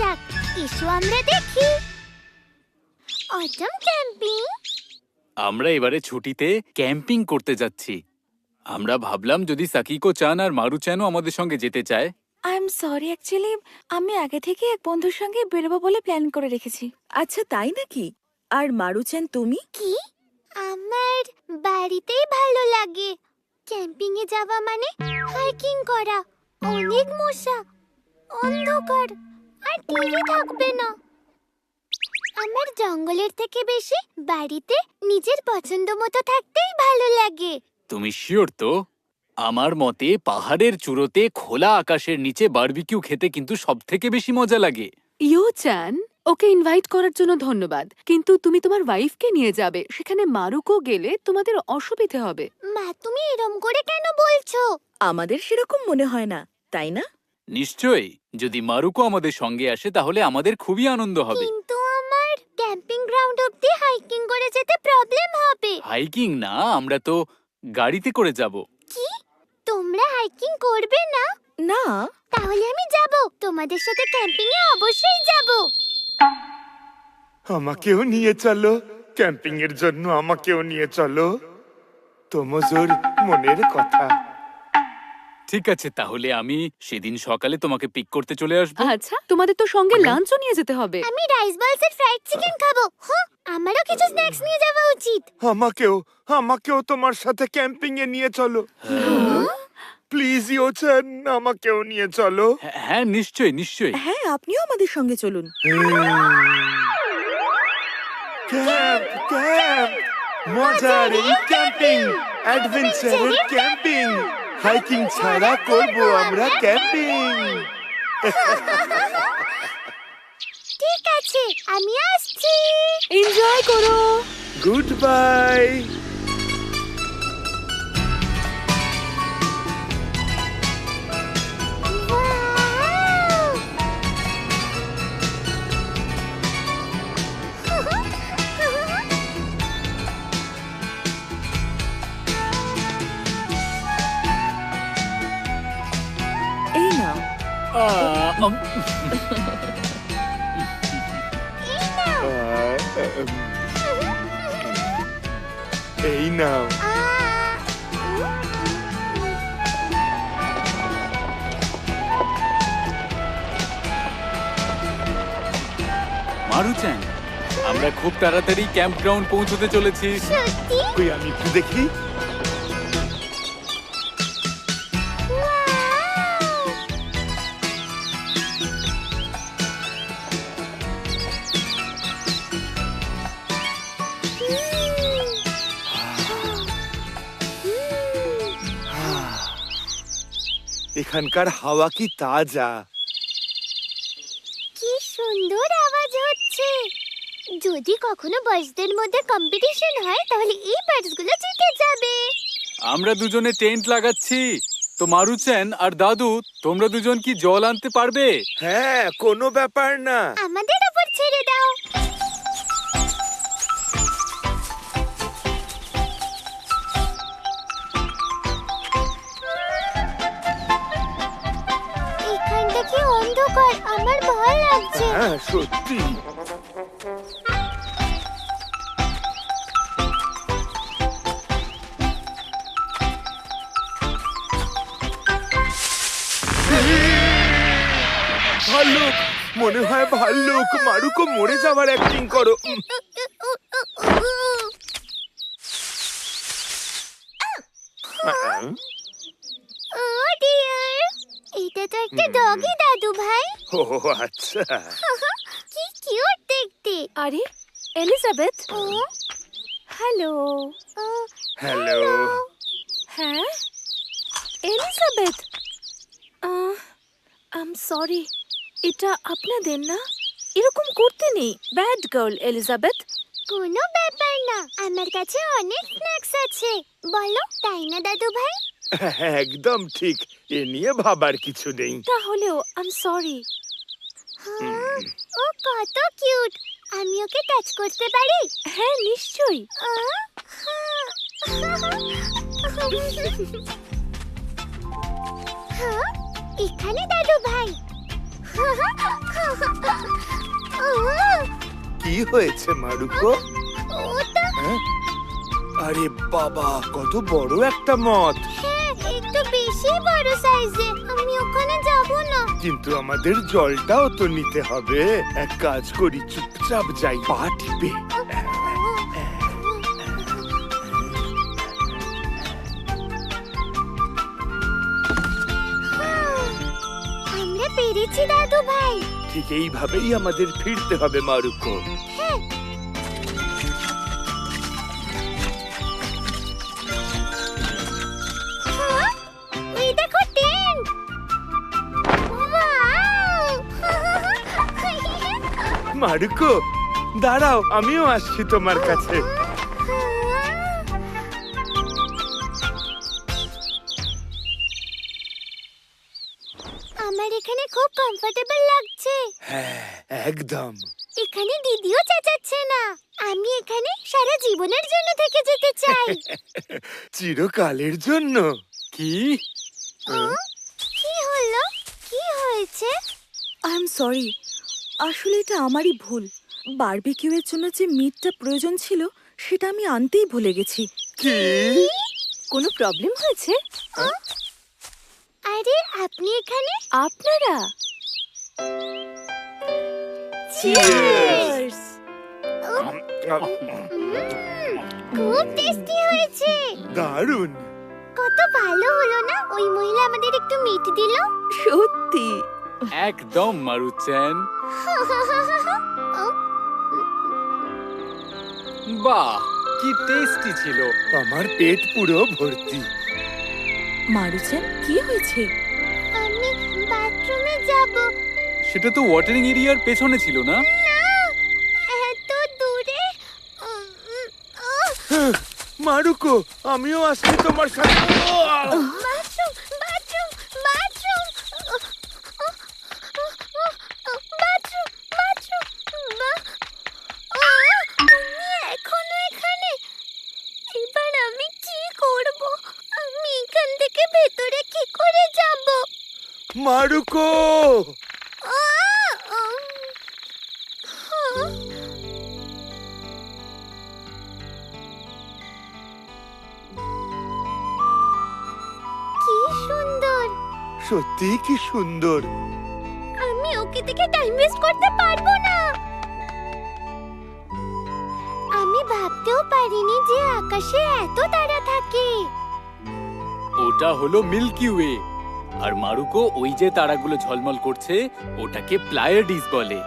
যাক, এসো আমরা দেখি। Autumn camping. আমরা এবারে ছুটিতে ক্যাম্পিং করতে যাচ্ছি। আমরা ভাবলাম যদি সাকিকো চান আর মারুচানও আমাদের সঙ্গে যেতে চায়। আই এম সরি, অ্যাকচুয়ালি আমি আগে থেকে এক বন্ধুর সঙ্গে বেরোবো বলে প্ল্যান করে রেখেছি। আচ্ছা, তাই নাকি? আর মারুচান, তুমি? কি? আমার বাড়িতেই ভালো লাগে। ক্যাম্পিং এ যাওয়া মানে হাইকিং করা, অনেক মশা, অন্ধকার, আর টিভি থাকবে না। আমার জঙ্গলের থেকে বেশি বাড়িতে নিজের পছন্দ মতো থাকতেই ভালো লাগে। তুমি শিওর তো? আমার মতে পাহাড়ের চূড়োতে খোলা আকাশের নিচে বারবিকিউ খেতে কিন্তু সবথেকে বেশি মজা লাগে। ইউ চান, ওকে ইনভাইট করার জন্য ধন্যবাদ, কিন্তু তুমি তোমার ওয়াইফকে নিয়ে যাবে। সেখানে মারুকো গেলে তোমাদের অসুবিধে হবে। মা, তুমি এরম করে কেন বলছো? আমাদের সেরকম মনে হয় না, তাই না? নিশ্চয়ই, যদি মারুকো আমাদের সঙ্গে আসে তাহলে আমাদের খুবই আনন্দ হবে। কিন্তু আমার ক্যাম্পিং গ্রাউন্ড অব্দি হাইকিং করে যেতে প্রবলেম হবে। হাইকিং না, আমরা তো গাড়িতে করে যাব। কি? তোমরা হাইকিং করবে না? না। তাহলে আমি যাব, তোমাদের সাথে ক্যাম্পিং এ অবশ্যই যাব। আমাকেও নিয়ে চলো, ক্যাম্পিং এর জন্য আমাকেও নিয়ে চলো। তোমজোর মনের কথা। ঠিক আছে, তাহলে আমি সেদিন সকালে তোমাকে পিক করতে চলে আসবো। আচ্ছা, তোমাদের তো সঙ্গে লাঞ্চও নিয়ে যেতে হবে। আমি রাইস বলস এর ফ্রাইড চিকেন খাবো। হ্যাঁ, আমারও কিছু স্ন্যাক্স নিয়ে যাওয়া উচিত। আমাকেও তোমার সাথে ক্যাম্পিং এ নিয়ে চলো। প্লিজ ইয়োচান, আমাকেও নিয়ে চলো। হ্যাঁ, নিশ্চয়ই নিশ্চয়ই। হ্যাঁ, আপনিও আমাদের সঙ্গে চলুন। ক্যাম্প ক্যাম্প, মজার এই ক্যাম্পিং, অ্যাডভেঞ্চারের ক্যাম্পিং। হাইকিং ছাড়া করব আমরা ক্যাম্পিং। ঠিক আছে, আমি আসছি। এনজয় করো। Good bye. এই নাও। এই নাও। মারুচান, আমরা খুব তাড়াতাড়ি ক্যাম্প গ্রাউন্ড পৌঁছতে চলেছি। সত্যি? কই আমি একটু দেখি। এখানকার হাওয়া কি তাজা। কি সুন্দর আওয়াজ হচ্ছে। যদি কখনো বয়সদের মধ্যে কম্পিটিশন হয় তাহলে এই বার্ডস গুলো জিতে যাবে। আমরা দুজনে টেন্ট লাগাচ্ছি। তো মারুচান আর দাদু, তোমরা দুজন কি জল আনতে পারবে? হ্যাঁ, কোনো ব্যাপার না। আমাদের উপর ছেড়ে দাও। এখানটা কি অন্ধকার, আমার ভয় লাগছে। হ্যাঁ, সত্যি। ভাল্লুক, মনে হয় ভাল্লুক। মারুকো, মরে যাওয়ার অ্যাক্টিং করো। ও ডিয়ার, এটা তো একটা ডগি দাদু ভাই। ও আচ্ছা। কি কিউট দেখতে। আরে এলিজাবেথ, ও, হ্যালো। ও, হ্যালো। হ্যাঁ এলিজাবেথ, আই এম সরি, এটা আপনাদের না? এরকম করতে নেই। Bad girl Elizabeth. কোনো ব্যাপার না, আমার কাছে অনেক স্ন্যাক্স আছে। বলো, তাই না দাদু ভাই? একদম ঠিক, এ নিয়ে ভাবার কিছু নেই। তাহলেও আই এম সরি। হ্যাঁ, ও কত কিউট। আমি ওকে টাচ করতে পারি? হ্যাঁ নিশ্চয়ই। হ্যাঁ, এখানে দাদু ভাই। কি হয়েছে মারুকো? ওটা হ্যাঁ? আরে বাবা, কত বড় একটা মথ! হ্যাঁ, একটু বেশি বড় সাইজে। আমি ওখানে যাব না। কিন্তু আমাদের জলটাও তো নিতে হবে। এক কাজ করি, চুপচাপ যাই, পা টিপে। আমরা পেরেছি দাদু ভাই। ঠিক এইভাবেই আমাদের ফিরতে হবে মারুকো। হ্যাঁ, ওই দেখো টেন্ট। মারুকো, দাঁড়াও, আমিও আসছি তোমার কাছে। আমার এখানে খুব কমফোর্টেবল লাগছে। হ্যাঁ, একদম। এখানে দিদিও চেঁচাচ্ছে না। আমি এখানে সারা জীবনের জন্য থেকে যেতে চাই। চিরকালের জন্য। কি? কি হলো? কি হয়েছে? আই এম সরি, আসলে এটা আমারই ভুল। বারবিকিউ এর জন্য যে মিটটা প্রয়োজন ছিল সেটা আমি আনতেই ভুলে গেছি। কি? কোনো প্রবলেম হয়েছে? আরে আপনি এখানে? আপনারা Cheers! খুব টেস্টি হয়েছে। দারুণ। কত ভালো হলো না, ওই মহিলা আমাদের একটু মিট দিল। সত্যি। একদম মারুচ্যান। বাহ, কি টেস্টি ছিল। আমার পেট পুরো ভর্তি। মারুচেন, কি হয়েছে? আমি বাথরুমে যাব। সেটা তো ওয়াটারিং এরিয়ার পেছনে ছিল না? না, এত দূরে। মারুকো, আমিও আসছি তোমার সাথে। Bathroom, bathroom, bathroom, bathroom, bathroom. তুমি এখনো এখানে? এবার আমি কি করব? আমি এখান থেকে ভেতরে কি করে যাব? মারুকো! কি সুন্দর। সত্যি কি সুন্দর। আমি ওকে থেকে টাইম ওয়েস্ট করতে পারবো না। আমি ভাবতেও পারিনি যে আকাশে এত তারা থাকে। ওটা হলো মিল্কি ওয়ে। আর মারুকো, ওই যে তারাগুলো ঝলমল করছে ওটাকে প্লায়েডিস বলে।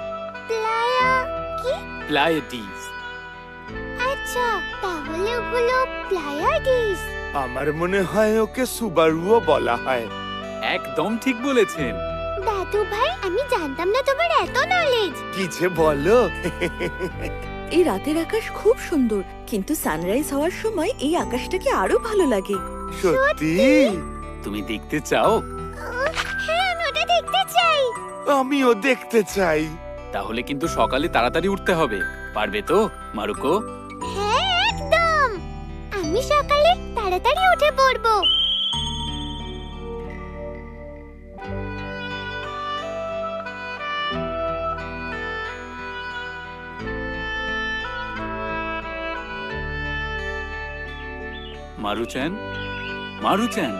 প্লায়া কি? প্লায়েডিস। আচ্ছা, তাহলে ওগুলো প্লায়াডিস। আমার মনে হয় ওকে সুবারুও বলা হয়। একদম ঠিক বলেছেন। দাদু ভাই, আমি জানতাম না তোমার এত নলেজ। কি যে বলো। এই রাতের আকাশ খুব সুন্দর, কিন্তু সানরাইজ হওয়ার সময় এই আকাশটাকে আরো ভালো লাগে। সত্যি? তুমি দেখতে চাও? হ্যাঁ, আমি ওটা দেখতে চাই। আমিও দেখতে চাই। তাহলে কিন্তু সকালে তাড়াতাড়ি উঠতে হবে। পারবে তো মারুকো? হ্যাঁ, একদম। আমি সকালে তাড়াতাড়ি উঠে পড়বো। মারুচ্যান, মারুচ্যান,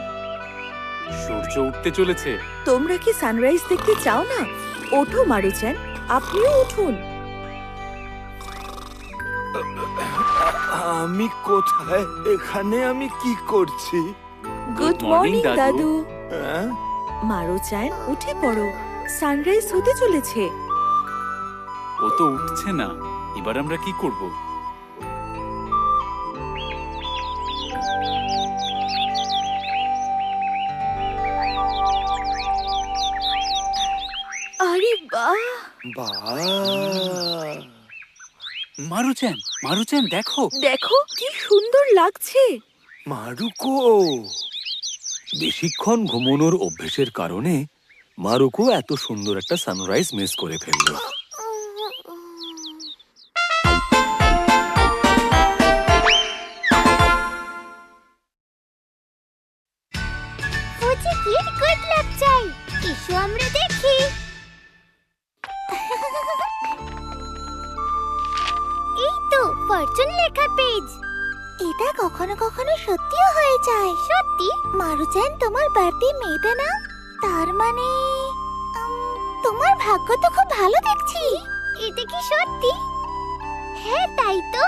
সূর্য উঠতে চলেছে। তোমরা কি সানরাইজ দেখতে চাও না? ওঠো মারুচেন, আপনিও উঠুন। আমি কোথায়? এখানে আমি কি করছি? গুড morning, মর্নিং দাদু। দাদু। হ্যাঁ? মারুচেন, উঠে পড়ো, সানরাইজ হতে চলেছে। ও তো উঠছে না। এবার আমরা কি করব? আরে বাহ! বাহ! মারুচ্যান, মারুচ্যান, দেখো। দেখো কি সুন্দর লাগছে। মারুকো! বেশিক্ষণ ঘুমানোর অভ্যেসের কারণে মারুকো এত সুন্দর একটা সানরাইজ মিস করে ফেললো। ফুজি, কি গুড লাক চাই। এসো আমরা দেখি। কখনো কখনো সত্যিও হয়ে যায়। সত্যি? মারুচান, তোমার বার্থডে মেতে না? তার মানে তোমার ভাগ্য তো খুব ভালো দেখছি। এটা কি সত্যি? হ্যাঁ, তাই তো।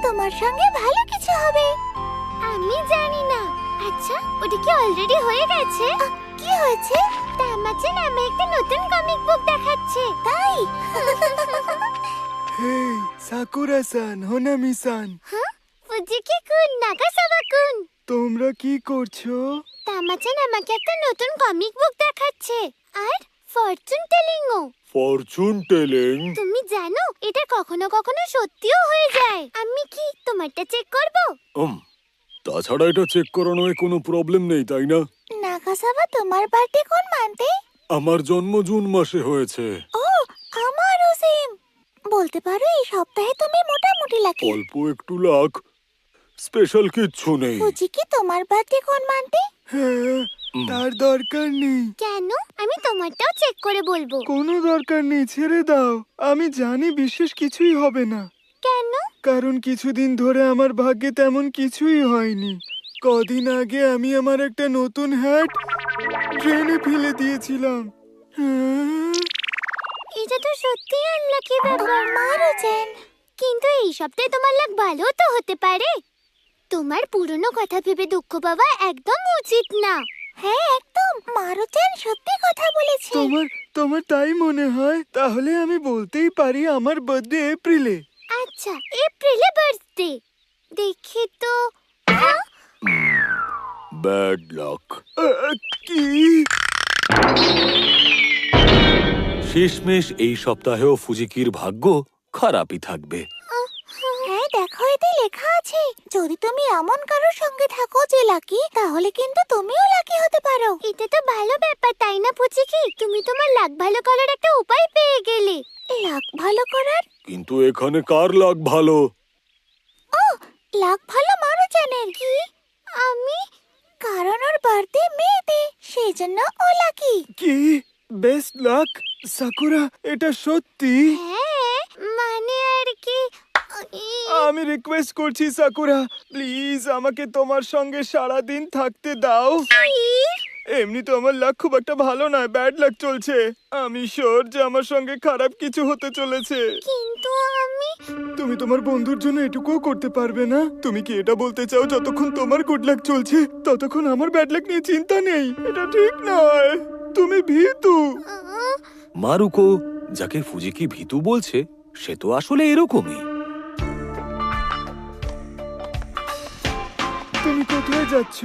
তোমার সঙ্গে ভালো কিছু হবে। আমি জানি না। আচ্ছা, ওটা কি অলরেডি হয়ে গেছে? কি হয়েছে? তামাচেন আমি একটা নতুন কমিক বুক দেখাচ্ছে। তাই? হেই, সাকুরা-সান, হোনামি-সান, ফুজিকি-কুন, নাগাসাওয়া-কুন, তোমরা কি করছো? তামাচেন আমাকে একটা নতুন কমিক বুক দেখাচ্ছে। আর ফরচুন টেলিংও। Fortune telling? তুমি জানো এটা কখনো কখনো সত্যিও হয়ে যায়। আমি কি তোমারটা চেক করব? তাছাড়া এটা চেক করানোয় কোনো প্রবলেম নেই, তাই না? নাগাসাওয়া, তোমার বার্থডে কোন মান্থে? আমার জন্ম জুন মাসে হয়েছে। ও, আমারও সেম। বলতে পারো এই সপ্তাহে তুমি মোটামুটি লাকি। অল্প একটু লাক, স্পেশাল কিচ্ছু নেই। ফুজিকি, তোমার বার্থডে কোন মান্থে? হ্যাঁ, তার দরকার নেই। কেন? আমি তোমারটাও চেক করে বলবো। কোনো দরকার নেই, ছেড়ে দাও। আমি জানি বিশেষ কিছুই হবে না, কেন? কারণ কিছুদিন ধরে আমার ভাগ্যে তেমন কিছুই হয়নি। কদিন আগে আমি আমার একটা নতুন হ্যাট ট্রেনে ফেলে দিয়েছিলাম। হ্যাঁ, এটা তো সত্যি আনলাকি ব্যাপার। মারুচেন, কিন্তু এই সপ্তাহে তোমার লাক ভালো তো হতে পারে। তোমার পুরনো কথা ভেবে দুঃখ পাওয়া একদম উচিত না। হ্যাঁ, একদম। মারুচেন সত্যি কথা বলেছে। তোমার তাই মনে হয়? তাহলে আমি বলতেই পারি আমার বার্থডে এপ্রিলে। আচ্ছা, এপ্রিলে বার্থডে। দেখি তো। হ্যাঁ? Bad luck. কি? শেষমেশ এই সপ্তাহেও ফুজিকির ভাগ্য খারাপই থাকবে। হ্যাঁ, দেখো এতে লেখা আছে যদি তুমি এমন কারোর সঙ্গে থাকো যে লাকি, তাহলে কিন্তু তুমিও লাকি হতে পারো। এটা তো ভালো ব্যাপার, তাই না ফুজিকি? তুমি তোমার লাক ভালো করার একটা উপায় পেয়ে গেলে। লাক ভালো করার? কিন্তু এখানে কার লাক ভালো? লাক ভালো মারুচানের। কি? আমি? কারণ ওর বার্থডে মেতে, সেই জন্য ও লাকি। কি? বেস্ট লাক? সাকুরা, এটা সত্যি? হ্যাঁ, মানে আর কি। আমি রিকোয়েস্ট করছি সাকুরা, প্লিজ আমাকে তোমার সঙ্গে সারা দিন থাকতে দাও। এমনি তো আমার লাক খুব একটা ভালো নয়, ব্যাড লাক চলছে। আমি শিওর যে আমার সঙ্গে খারাপ কিছু হতে চলেছে। কিন্তু আমি। তুমি তোমার বন্ধুর জন্য এটুকুও করতে পারবে না? তুমি কি এটা বলতে চাও যতক্ষণ তোমার গুড লাক চলছে ততক্ষণ আমার ব্যাড লাক নিয়ে চিন্তা নেই? এটা ঠিক নয়। তুমি ভীতু। মারুকো, যাকে ফুজিকি ভীতু বলছে, সে তো আসলে এরকমই। তুমি কোথায় যাচ্ছ?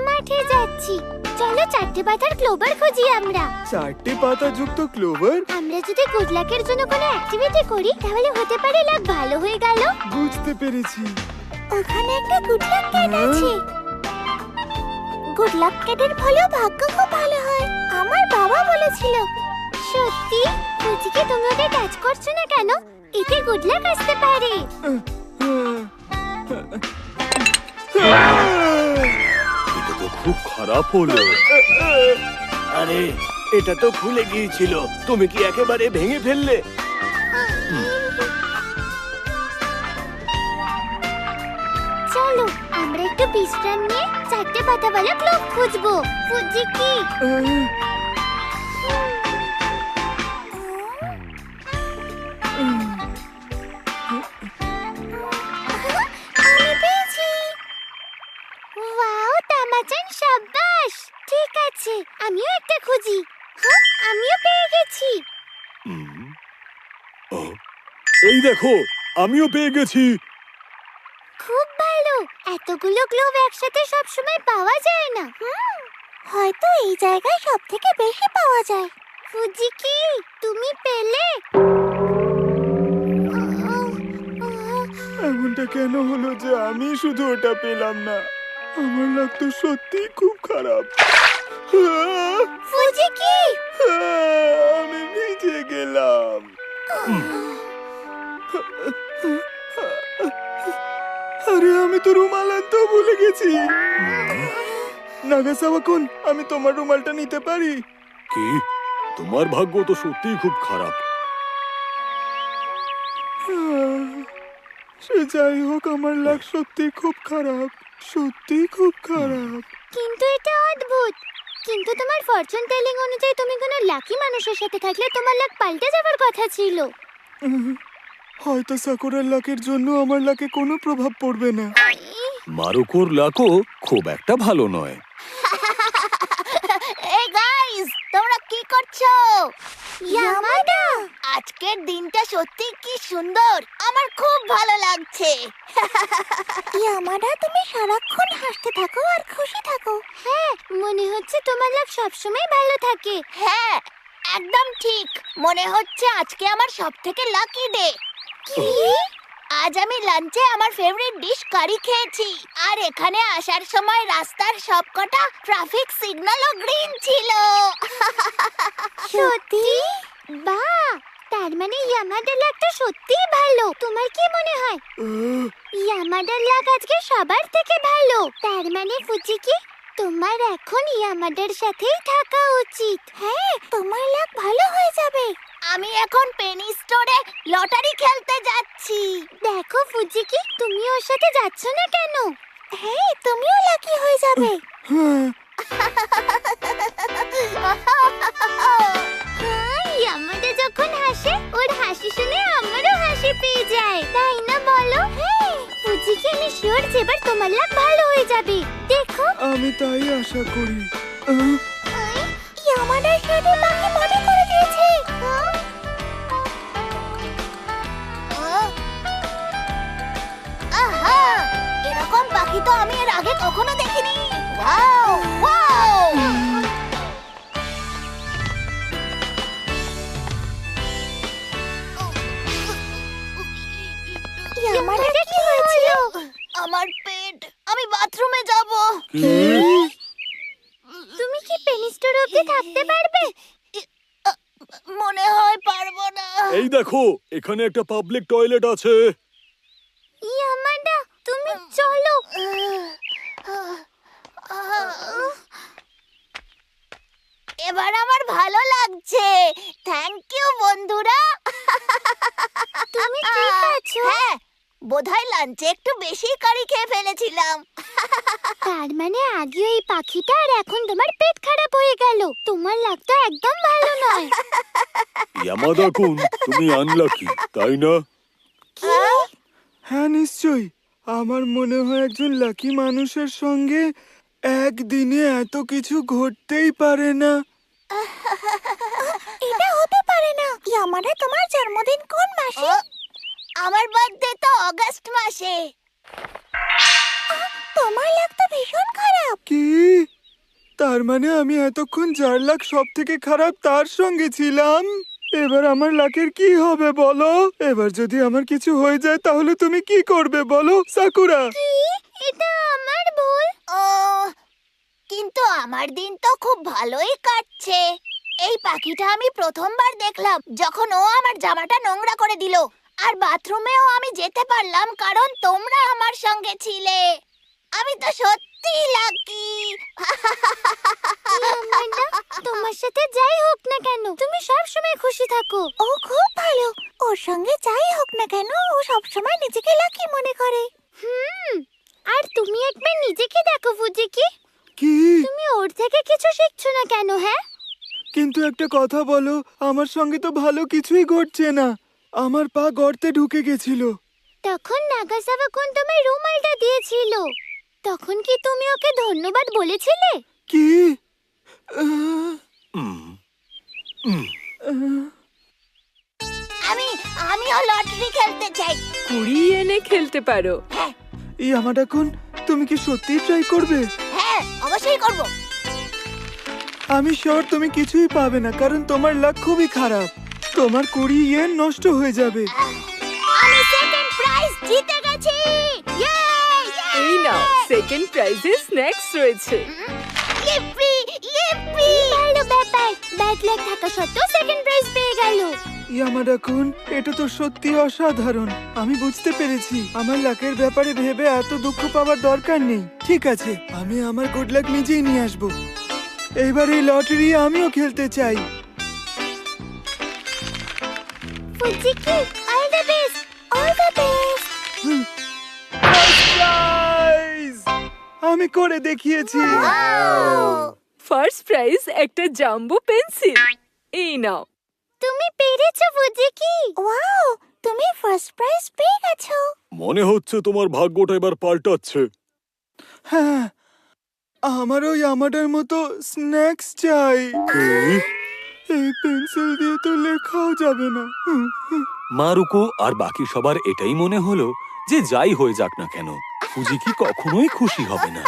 মাঠে যাচ্ছি। চলো 4টে পাতার ক্লোভার খুঁজি আমরা। 4টে পাতা যুক্ত ক্লোভার? আমরা যদি গুড লাকের জন্য কোনো অ্যাক্টিভিটি করি তাহলে হতে পারে লাক ভালো হয়ে গেল। বুঝতে পেরেছি। ওখানে একটা গুড লাক ক্যাট আছে। গুড লাক ক্যাটের ফলেও ভাগ্য খুব ভালো হয়, আমার বাবা বলেছিল। সত্যি? ফুজিকি, তুমি ওকে টাচ করছো না কেন? এতে গুড লাক আসতে পারে। এটা তো খুব খারাপ হলো। আরে, এটা তো খুলে গিয়েছিল, তুমি কি একেবারে ভেঙে ফেললে? চলো আমরা একটু বিশ্রাম নিয়ে 4টে পাতাওয়ালা ক্লোভ খুঁজবো। ফুজিকি, আমি পেয়েছি। ওয়াও, তামাচান সাব্বাস। ঠিক আছে, আমিও একটা খুঁজি। হ্যাঁ, আমিও পেয়ে গেছি। এই দেখো, আমিও পেয়ে গেছি। খুব ভালো। এতগুলো গ্লোভ একসাথে সবসময় পাওয়া যায় না। হয়তো এই জায়গায় সবথেকে বেশি পাওয়া যায়। ফুজিকি, তুমি পেলে? এমনটা কেন হলো যে আমি শুধু ওটা পেলাম না? আমার লাক তো সত্যি খুব খারাপ। ফুজিকি, আমি ভিজে গেলাম। আরে, আমি তো রুমাল আনতেও ভুলে গেছি। নাগাসাওয়া-কুন, আমি তোমার রুমালটা নিতে পারি? কি? তোমার ভাগ্য তো সত্যিই খুব খারাপ। সে যাই হোক, আমার লাক সত্যি খুব খারাপ, সত্যি খুব খারাপ। কিন্তু এটা অদ্ভুত। কিন্তু তোমার ফরচুন টেলিং অনুযায়ী তুমি কোনো লাকি মানুষের সাথে থাকলে তোমার লাক পাল্টে যাবার কথা ছিল। হয়তো সাকুরার লাকের জন্য আমার লাকে কোনো প্রভাব পড়বে না। মারুকোর লাকও খুব একটা ভালো নয়। এই গাইস, তোমরা কি করছো? ইয়ামাদা, আজকের দিনটা সত্যি কি সুন্দর, আমার খুব ভালো লাগছে। ইয়ামাদা, তুমি সারাক্ষণ হাসতে থাকো আর খুশি থাকো। হ্যাঁ, মনে হচ্ছে তোমার লাক সবসময় ভালো থাকে। হ্যাঁ, একদম ঠিক। মনে হচ্ছে আজকে আমার সবথেকে লাকি ডে। কি? আজ আমি লাঞ্চে আমার ফেভারিট ডিশ কারি খেয়েছি, আর এখানে আসার সময় রাস্তার সবকটা ট্রাফিক সিগন্যালও গ্রিন ছিল। সত্যি? বাহ, তার মানে ইয়ামাদার লাকটা সত্যিই ভালো। তোমার কি মনে হয়? ইয়ামাদার লাক আজকে সবার থেকে ভালো। তার মানে ফুজিকি, তোমার এখন ইয়ামাদার সাথেই থাকা উচিত। হ্যাঁ, তোমার লাক ভালো হয়ে যাবে। আমি এখন পেনি স্টোরে লটারি খেলতে যাচ্ছি। দেখো ফুজিকি, তুমি ওর সাথে যাচ্ছ না কেন? হ্যাঁ, তুমিও লাকি হয়ে যাবে। ইয়ামাদা যখন হাসে, ওর হাসি শুনে আমারও হাসি পেয়ে যায়, তাই না বলো? হ্যাঁ, ফুজিকি, আমি শিওর যে এবার তোমার লাক ভালো হয়ে যাবে। দেখো, আমি তাই আশা করি। ইয়ামাদার সাথে মাকে মনে করে দিয়েছে। আহা, এরকম পাখি তো আমি এর আগে কখনো দেখিনি। Wow, wow! ইয়ামাদার কি হয়েছিল? আমার পেট, আমি বাথরুমে যাব। তুমি কি পেনি স্টোর অবধি থাকতে পারবে? মনে হয় পারবো না। এই দেখো, এখানে একটা পাবলিক টয়লেট আছে। ইয়ামাদা, তুমি চলো। এবার আমার ভালো লাগছে। থ্যাংক ইউ বন্ধুরা। তুমি ঠিক আছো? হ্যাঁ, বোধহয় লাঞ্চে একটু বেশি কারি খেয়ে ফেলেছিলাম। তার মানে আগে এই পাখিটা, আর এখন তোমার পেট খারাপ হয়ে গেল। তোমার লাক তো একদম ভালো নয়। ইয়ামাদা-কুন, তুমি আনলাকি, তাই না? হ্যাঁ, নিশ্চয়ই। আমার মনে হয় একজন লাকি মানুষের সঙ্গে একদিনে এত কিছু ঘটতেই পারে না। এটা হতে পারে না। ইয়ামাদা, তোমার জন্মদিন কোন মাসে? আমার বার্থডে তো অগাস্ট মাসে। তোমার লাক তো ভীষণ খারাপ। কি? তার মানে আমি এতক্ষণ যার লাক সব থেকে খারাপ তার সঙ্গে ছিলাম। এবার আমার লাকের কি হবে বলো? এবার যদি আমার কিছু হয়ে যায় তাহলে তুমি কি করবে বলো, সাকুরা? কি? এটা আমার ভুল। কিন্তু আমার দিন তো খুব ভালোই কাটছে। এই পাখিটা আমি প্রথমবার দেখলাম যখন ও আমার জামাটা নোংরা করে দিল, আর বাথরুমেও আমি যেতে পারলাম কারণ তোমরা আমার সঙ্গে ছিলে। আমি তো সত্যি লাকি। তোমার সাথে যাই হোক না কেন, তুমি সব সময় খুশি থাকো। ও খুব ভালো। ওর সঙ্গে যাই হোক না কেন, ও সব সময় নিজেকে লাকি মনে করে। আর তুমি একবার নিজেকে দেখো ফুজিকি, কি? তুমি ওর থেকে কিছু শিখছো না কেন? হ্যাঁ, কিন্তু একটা কথা বলো, আমার সঙ্গে তো ভালো কিছুই ঘটছে না। আমার পা গর্তে ঢুকে গেছিল। তখন নাগাসাওয়া-কুন তোমায় রুমালটা দিয়েছিল। তখন কি তুমি ওকে ধন্যবাদ বলেছিলে? কি? আমিও লটারি খেলতে চাই। কুড়ি এনে খেলতে পারো। ইয়ামাদা-কুন, তুমি কি সত্যিই ট্রাই করবে? হ্যাঁ, অবশ্যই করব। আমি শিওর তুমি কিছুই পাবে না, কারণ তোমার লাক খুবই খারাপ। তোমার 20 ইয়েন নষ্ট হয়ে যাবে। আমি সেকেন্ড প্রাইজ জিতে গেছি। ইয়ে! এই নাও, সেকেন্ড প্রাইজে স্ন্যাক্স রয়েছে। ইপ্পি, ইপ্পি! ভালো ব্যাপার। ব্যাড লাক থাকা সত্ত্বেও সেকেন্ড প্রাইজ পেয়ে গেল। ইয়ামাদা-কুন, এটা তো সত্যি অসাধারণ। আমি বুঝতে পেরেছি আমার লাকের ব্যাপারে ভেবে এত দুঃখ পাওয়ার দরকার নেই। ঠিক আছে, আমি আমার গুড লাক নিজেই নিয়ে আসবো। এইবার এই লটারি আমিও খেলতে চাই। ফুজিকি, all the best, all the best. Guys! আমি করে দেখিয়েছি। ফার্স্ট প্রাইজ একটা জাম্বো পেন্সিল। এই নাও। তুমি পেরেছো বুঝিকি? ওয়াও, তুমি ফার্স্ট প্রাইজ পেয়ে গেছো। মনে হচ্ছে তোমার ভাগ্যটা এবার পাল্টাচ্ছে। হ্যাঁ, আমার ওই আমাদের মতো স্ন্যাক্স চাই। এই পেন্সিল দিয়ে তো লেখাও যাবে না। মারুকো আর বাকি সবার এটাই মনে হলো যে যাই হয়ে যাক না কেন, ফুজিকি কখনোই খুশি হবে না।